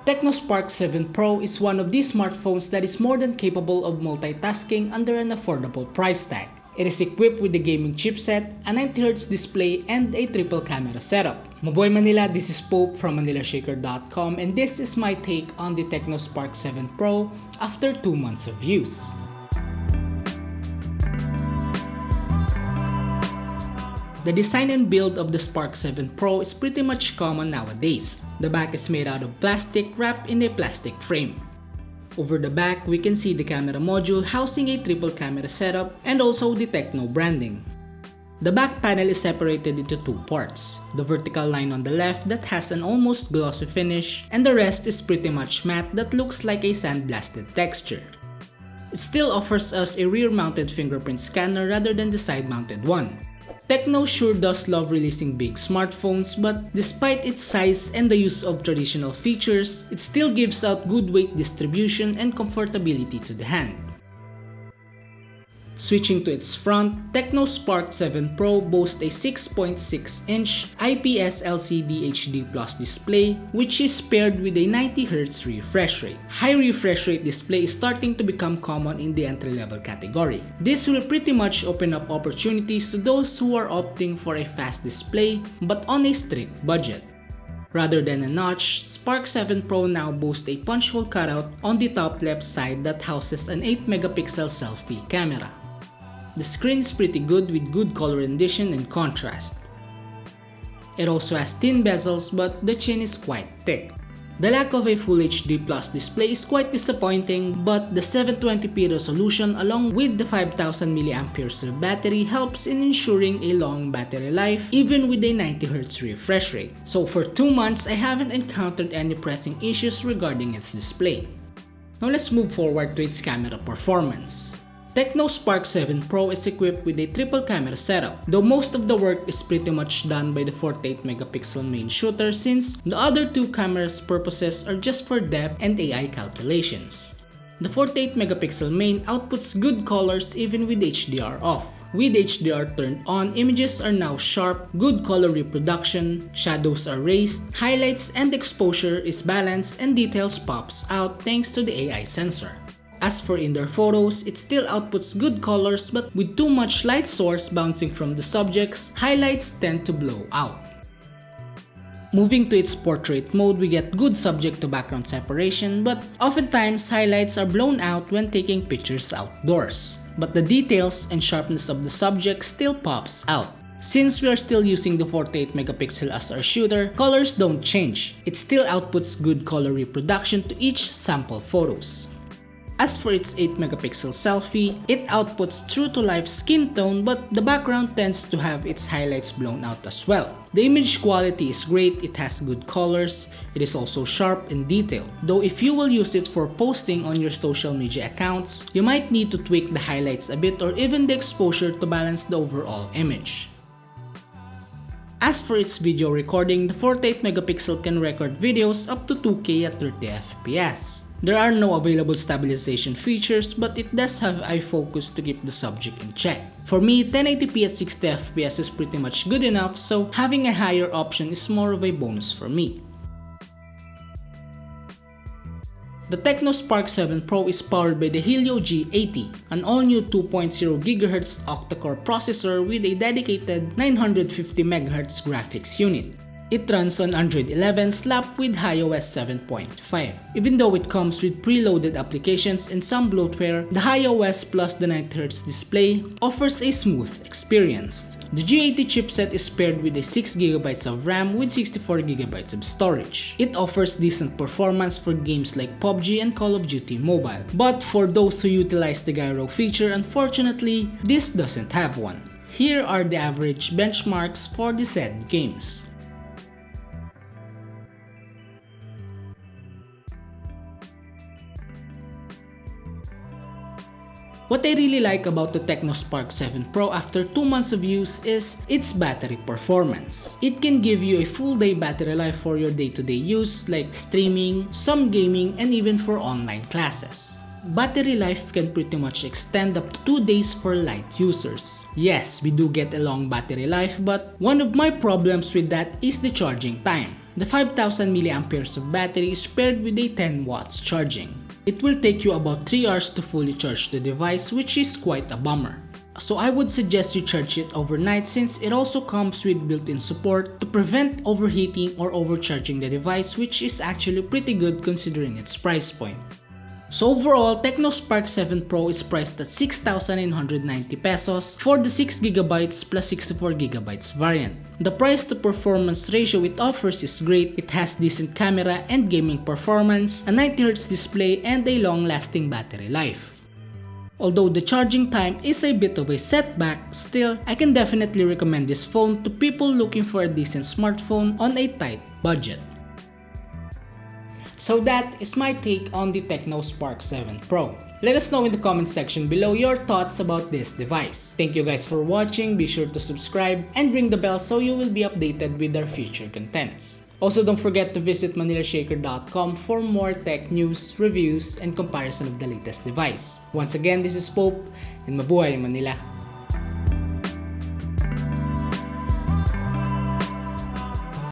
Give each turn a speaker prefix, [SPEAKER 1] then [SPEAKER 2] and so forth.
[SPEAKER 1] Tecno Spark 7 Pro is one of these smartphones that is more than capable of multitasking under an affordable price tag. It is equipped with a gaming chipset, a 90Hz display, and a triple camera setup. Maboy Manila, this is Pope from ManilaShaker.com, and this is my take on the Tecno Spark 7 Pro after 2 months of use. The design and build of the Spark 7 Pro is pretty much common nowadays. The back is made out of plastic wrapped in a plastic frame. Over the back, we can see the camera module housing a triple camera setup and also the Tecno branding. The back panel is separated into two parts. The vertical line on the left that has an almost glossy finish, and the rest is pretty much matte that looks like a sandblasted texture. It still offers us a rear-mounted fingerprint scanner rather than the side-mounted one. Tecno sure does love releasing big smartphones, but despite its size and the use of traditional features, it still gives out good weight distribution and comfortability to the hand. Switching to its front, Tecno Spark 7 Pro boasts a 6.6-inch IPS LCD HD Plus display, which is paired with a 90Hz refresh rate. High refresh rate display is starting to become common in the entry-level category. This will pretty much open up opportunities to those who are opting for a fast display but on a strict budget. Rather than a notch, Spark 7 Pro now boasts a punch hole cutout on the top left side that houses an 8-megapixel selfie camera. The screen is pretty good with good color rendition and contrast. It also has thin bezels, but the chin is quite thick. The lack of a Full HD Plus display is quite disappointing, but the 720p resolution along with the 5000 mAh battery helps in ensuring a long battery life even with a 90Hz refresh rate. So for 2 months, I haven't encountered any pressing issues regarding its display. Now let's move forward to its camera performance. Tecno Spark 7 Pro is equipped with a triple camera setup, though most of the work is pretty much done by the 48-megapixel main shooter since the other two cameras' purposes are just for depth and AI calculations. The 48-megapixel main outputs good colors even with HDR off. With HDR turned on, images are now sharp, good color reproduction, shadows are raised, highlights and exposure is balanced, and details pops out thanks to the AI sensor. As for indoor photos, it still outputs good colors, but with too much light source bouncing from the subjects, highlights tend to blow out. Moving to its portrait mode, we get good subject to background separation, but oftentimes highlights are blown out when taking pictures outdoors. But the details and sharpness of the subject still pops out. Since we are still using the 48-megapixel as our shooter, colors don't change. It still outputs good color reproduction to each sample photos. As for its 8-megapixel selfie, it outputs true-to-life skin tone, but the background tends to have its highlights blown out as well. The image quality is great, it has good colors, it is also sharp and detailed. Though if you will use it for posting on your social media accounts, you might need to tweak the highlights a bit or even the exposure to balance the overall image. As for its video recording, the 48-megapixel can record videos up to 2K at 30 FPS. There are no available stabilization features, but it does have eye focus to keep the subject in check. For me, 1080p at 60 FPS is pretty much good enough, so having a higher option is more of a bonus for me. The Tecno Spark 7 Pro is powered by the Helio G80, an all-new 2.0 GHz octa-core processor with a dedicated 950 MHz graphics unit. It runs on Android 11 slapped with iOS 7.5. Even though it comes with preloaded applications and some bloatware, the iOS plus the 90Hz display offers a smooth experience. The G80 chipset is paired with a 6GB of RAM with 64GB of storage. It offers decent performance for games like PUBG and Call of Duty Mobile. But for those who utilize the gyro feature, unfortunately, this doesn't have one. Here are the average benchmarks for the said games. What I really like about the Tecno Spark 7 Pro after 2 months of use is its battery performance. It can give you a full day battery life for your day-to-day use like streaming, some gaming, and even for online classes. Battery life can pretty much extend up to 2 days for light users. Yes, we do get a long battery life, but one of my problems with that is the charging time. The 5000 mAh of battery is paired with a 10 watts charging. It will take you about 3 hours to fully charge the device, which is quite a bummer. So I would suggest you charge it overnight since it also comes with built-in support to prevent overheating or overcharging the device, which is actually pretty good considering its price point. So overall, Tecno Spark 7 Pro is priced at 6,990 pesos for the 6GB plus 64GB variant. The price to performance ratio it offers is great. It has decent camera and gaming performance, a 90Hz display, and a long-lasting battery life. Although the charging time is a bit of a setback, still, I can definitely recommend this phone to people looking for a decent smartphone on a tight budget. So that is my take on the Tecno Spark 7 Pro. Let us know in the comment section below your thoughts about this device. Thank you guys for watching, be sure to subscribe and ring the bell so you will be updated with our future contents. Also, don't forget to visit manilashaker.com for more tech news, reviews, and comparison of the latest device. Once again, this is Pope, and mabuhay Manila!